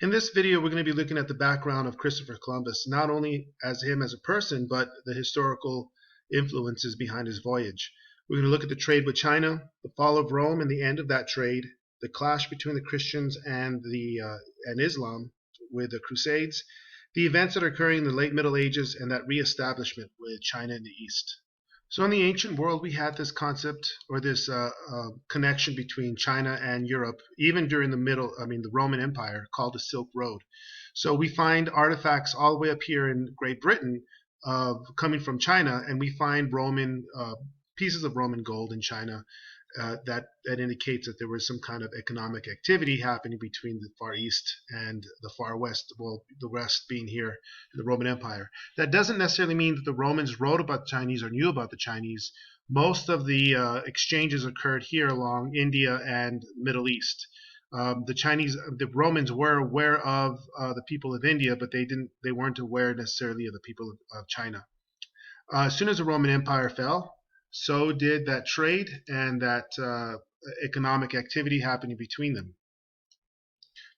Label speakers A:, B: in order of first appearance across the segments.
A: In this video, we're going to be looking at the background of Christopher Columbus, not only as him as a person, but the historical influences behind his voyage. We're going to look at the trade with China, the fall of Rome and the end of that trade, the clash between the Christians and Islam with the Crusades, the events that are occurring in the late Middle Ages, and that reestablishment with China in the East. So in the ancient world, we had this concept or this connection between China and Europe, even during the Roman Empire, called the Silk Road. So we find artifacts all the way up here in Great Britain coming from China, and we find Roman pieces of Roman gold in China that indicates that there was some kind of economic activity happening between the Far East and the Far West, well, the West being here in the Roman Empire. That doesn't necessarily mean that the Romans wrote about the Chinese or knew about the Chinese. Most of the exchanges occurred here along India and the Middle East. The Romans were aware of the people of India, but they weren't aware necessarily of the people of China. As soon as the Roman Empire fell, so did that trade and that economic activity happening between them.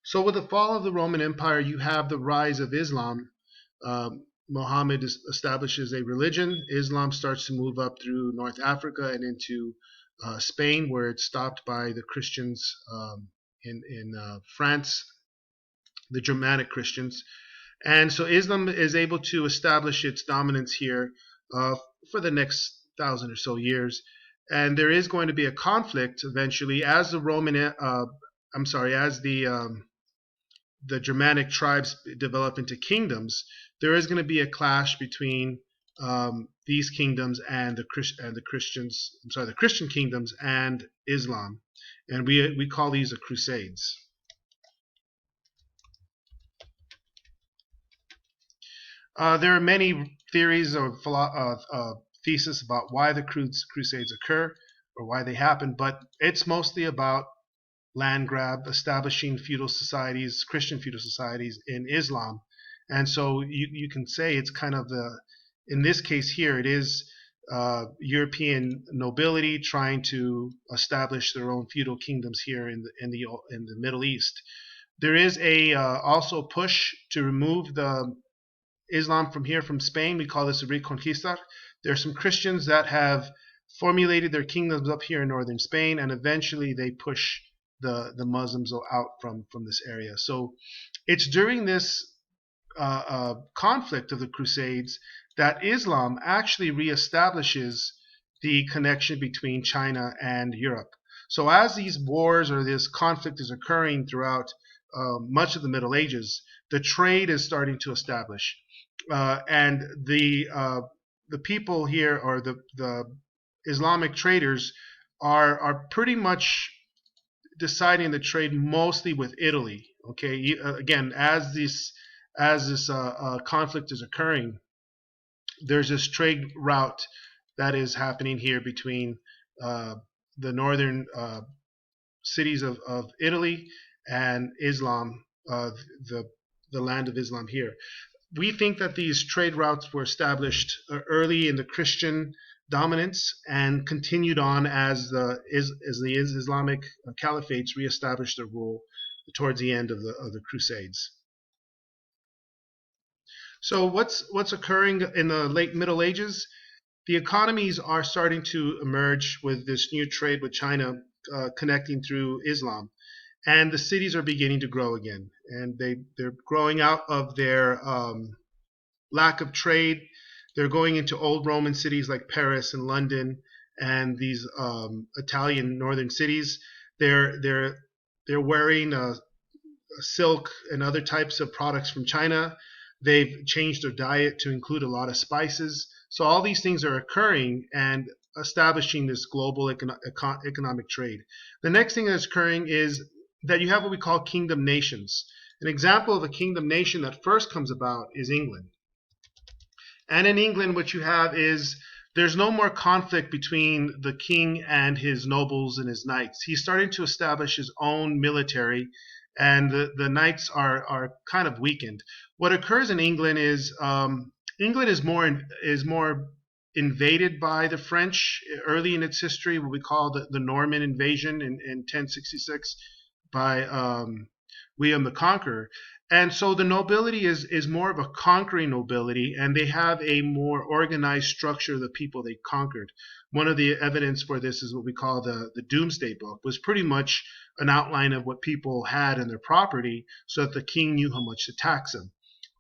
A: So with the fall of the Roman Empire, you have the rise of Islam. Muhammad establishes a religion. Islam starts to move up through North Africa and into Spain, where it's stopped by the Christians in France, the Germanic Christians. And so Islam is able to establish its dominance here for the next 1,000 or so years, and there is going to be a conflict eventually as the Germanic tribes develop into kingdoms. There is going to be a clash between these kingdoms and the Christian kingdoms and Islam, and we call these the Crusades. There are many theories or thesis about why the Crusades occur or why they happen, but it's mostly about land grab, establishing feudal societies, Christian feudal societies in Islam. And so you can say it's kind of in this case here, it is European nobility trying to establish their own feudal kingdoms here in the Middle East. There is also a push to remove the Islam from Spain. We call this a reconquista. There are some Christians that have formulated their kingdoms up here in northern Spain, and eventually they push the Muslims out from this area. So it's during this conflict of the Crusades that Islam actually reestablishes the connection between China and Europe. So as these wars or this conflict is occurring throughout much of the Middle Ages, the trade is starting to establish. And the people here, or the Islamic traders, are pretty much deciding the trade mostly with Italy. Okay, again, as this conflict is occurring, there's this trade route that is happening here between the northern cities of Italy and Islam, the land of Islam here. We think that these trade routes were established early in the Christian dominance and continued on as the Islamic caliphates reestablished their rule towards the end of the Crusades. So what's occurring in the late Middle Ages? The economies are starting to emerge with this new trade with China connecting through Islam. And the cities are beginning to grow again, and they're growing out of their lack of trade. They're going into old Roman cities like Paris and London, and these Italian northern cities. They're wearing silk and other types of products from China. They've changed their diet to include a lot of spices. So all these things are occurring and establishing this global economic trade. The next thing that's occurring is that you have what we call kingdom nations. An example of a kingdom nation that first comes about is England. And in England, what you have is there's no more conflict between the king and his nobles and his knights. He's starting to establish his own military, and the knights are kind of weakened. What occurs in England is England is more invaded by the French early in its history, what we call the Norman invasion in 1066. By William the Conqueror. And so the nobility is more of a conquering nobility, and they have a more organized structure of the people they conquered. One of the evidence for this is what we call the Doomsday Book, was pretty much an outline of what people had in their property so that the king knew how much to tax them.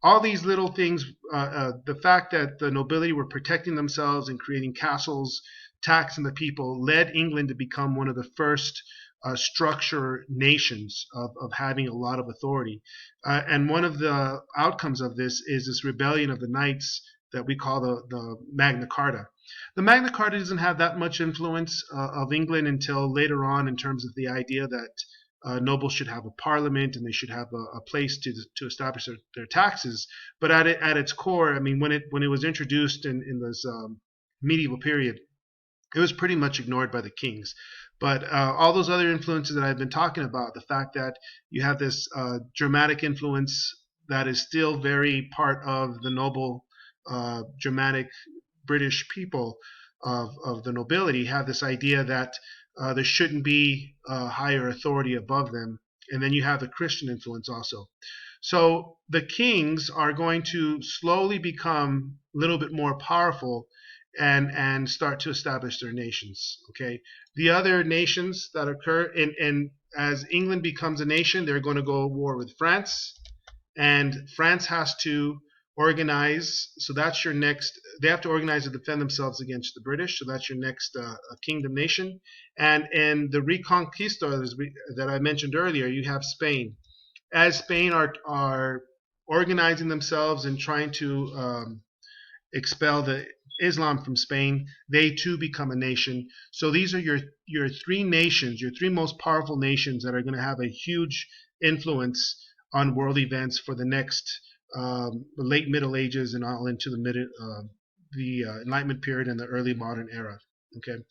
A: All these little things, the fact that the nobility were protecting themselves and creating castles, taxing the people, led England to become one of the first structure nations of having a lot of authority. And one of the outcomes of this is this rebellion of the knights that we call the Magna Carta. The Magna Carta doesn't have that much influence of England until later on, in terms of the idea that nobles should have a parliament and they should have a place to establish their taxes. But at its core, I mean, when it was introduced in this medieval period, it was pretty much ignored by the kings. But all those other influences that I've been talking about, the fact that you have this Germanic influence that is still very part of the noble Germanic British people of the nobility, have this idea that there shouldn't be a higher authority above them. And then you have the Christian influence also. So the kings are going to slowly become a little bit more powerful and start to establish their nations. Okay, the other nations that occur in as England becomes a nation, they're going to go to war with France, and France has to organize. So that's your next. They have to organize to defend themselves against the British. So that's your next kingdom nation. And in the Reconquista that I mentioned earlier, you have Spain. As Spain are organizing themselves and trying to expel the Islam from Spain, they too become a nation. So these are your three nations, your three most powerful nations that are going to have a huge influence on world events for the next late Middle Ages and all into the Enlightenment period and the early modern era. Okay.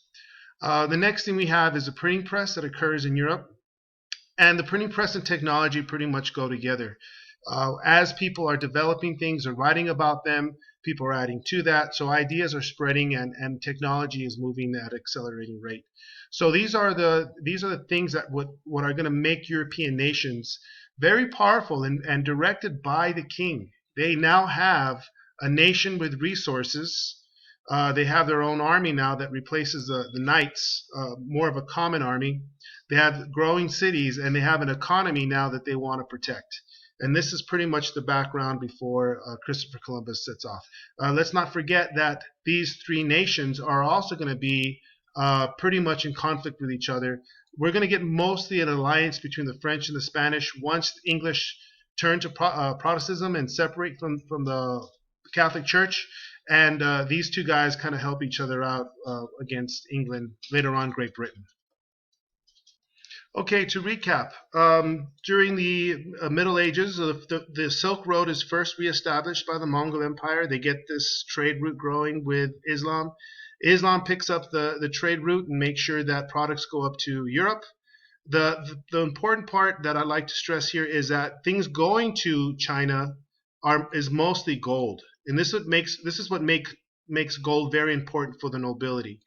A: The next thing we have is a printing press that occurs in Europe, and the printing press and technology pretty much go together. As people are developing things or writing about them, people are adding to that. So ideas are spreading, and technology is moving at an accelerating rate. So these are the things that what are going to make European nations very powerful and directed by the king. They now have a nation with resources. They have their own army now that replaces the knights, more of a common army. They have growing cities, and they have an economy now that they want to protect. And this is pretty much the background before Christopher Columbus sets off. Let's not forget that these three nations are also going to be pretty much in conflict with each other. We're going to get mostly an alliance between the French and the Spanish once the English turn to Protestantism and separate from the Catholic Church. And these two guys kind of help each other out against England, later on Great Britain. Okay, to recap, during the Middle Ages, the Silk Road is first reestablished by the Mongol Empire. They get this trade route growing with Islam. Islam picks up the trade route and makes sure that products go up to Europe. The important part that I'd like to stress here is that things going to China is mostly gold, and this is what makes gold very important for the nobility.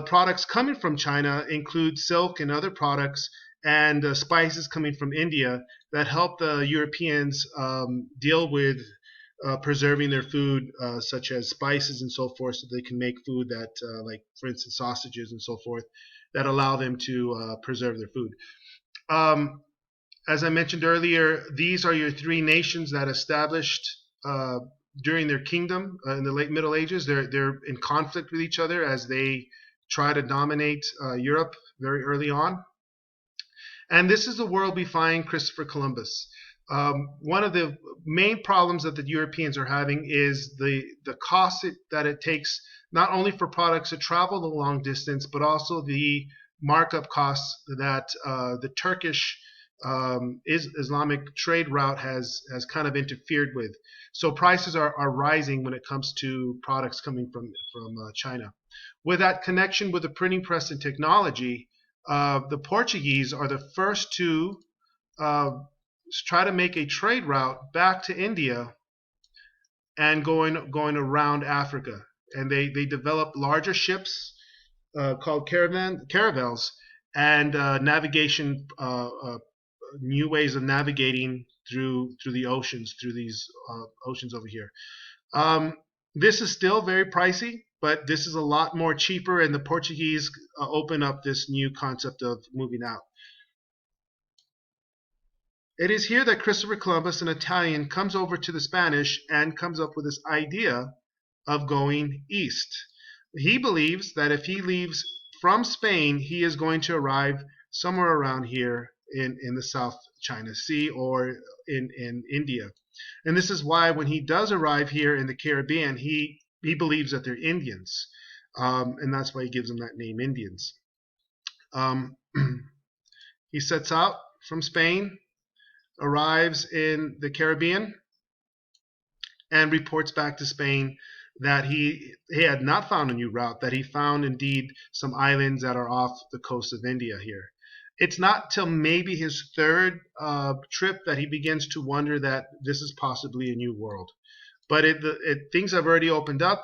A: Products coming from China include silk and other products, and spices coming from India that help the Europeans deal with preserving their food, such as spices and so forth, so they can make food that, like for instance, sausages and so forth, that allow them to preserve their food. As I mentioned earlier, these are your three nations that established during their kingdom in the late Middle Ages. They're in conflict with each other as they try to dominate Europe very early on. And this is the world we find Christopher Columbus. One of the main problems that the Europeans are having is the cost that it takes, not only for products to travel the long distance, but also the markup costs that the Turkish Islamic trade route has kind of interfered with. So prices are rising when it comes to products coming from China. With that connection with the printing press and technology, the Portuguese are the first to try to make a trade route back to India and going around Africa. And they developed larger ships called caravels and navigation new ways of navigating through the oceans, through these oceans over here. Um, this is still very pricey, but this is a lot more cheaper, and the Portuguese open up this new concept of moving out. It is here that Christopher Columbus, an Italian, comes over to the Spanish and comes up with this idea of going east. He believes that if he leaves from Spain, he is going to arrive somewhere around here in the South China Sea or in India. And this is why when he does arrive here in the Caribbean, he believes that they're Indians. And that's why he gives them that name, Indians. Um, he sets out from Spain, arrives in the Caribbean, and reports back to Spain that he had not found a new route, that he found indeed some islands that are off the coast of India here. It's not till maybe his third trip that he begins to wonder that this is possibly a new world. But things have already opened up.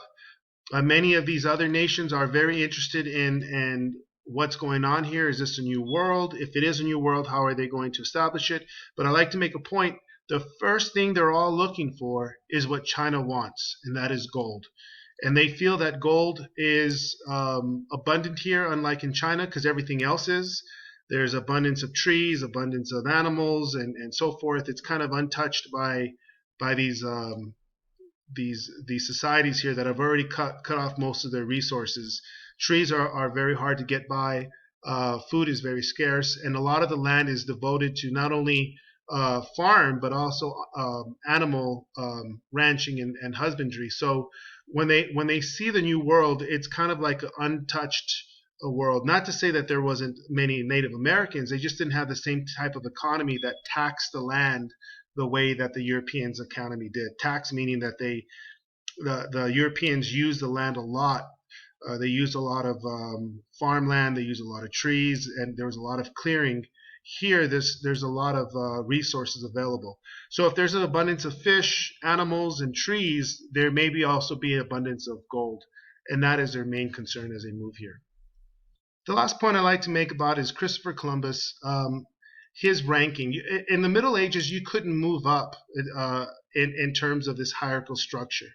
A: Many of these other nations are very interested in what's going on here. Is this a new world? If it is a new world, how are they going to establish it? But I'd like to make a point. The first thing they're all looking for is what China wants, and that is gold. And they feel that gold is abundant here, unlike in China, because everything else is. There's abundance of trees, abundance of animals, and so forth. It's kind of untouched by these societies here that have already cut off most of their resources. Trees are very hard to get by. Food is very scarce, and a lot of the land is devoted to not only farm but also animal ranching and husbandry. So when they see the new world, it's kind of like an untouched world. Not to say that there wasn't many Native Americans; they just didn't have the same type of economy that taxed the land the way that the Europeans' economy did. Tax meaning that the Europeans used the land a lot. They used a lot of farmland. They used a lot of trees, and there was a lot of clearing. Here, there's a lot of resources available. So if there's an abundance of fish, animals, and trees, there may be also be an abundance of gold, and that is their main concern as they move here. The last point I'd like to make about is Christopher Columbus. His ranking in the Middle Ages, you couldn't move up in terms of this hierarchical structure.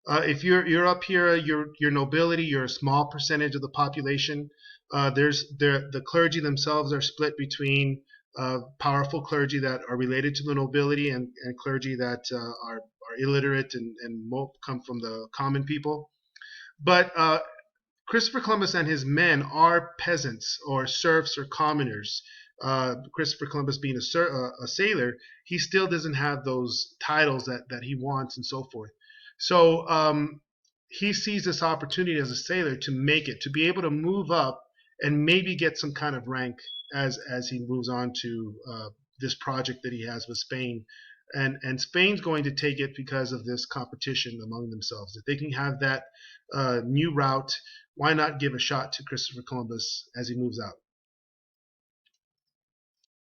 A: If you're up here, your nobility, you're a small percentage of the population. The clergy themselves are split between powerful clergy that are related to the nobility and clergy that are illiterate and come from the common people. But Christopher Columbus and his men are peasants or serfs or commoners. Christopher Columbus being a sailor, he still doesn't have those titles that he wants and so forth. So he sees this opportunity as a sailor to make it, to be able to move up and maybe get some kind of rank as he moves on to this project that he has with Spain. And Spain's going to take it because of this competition among themselves. If they can have that new route, why not give a shot to Christopher Columbus as he moves out?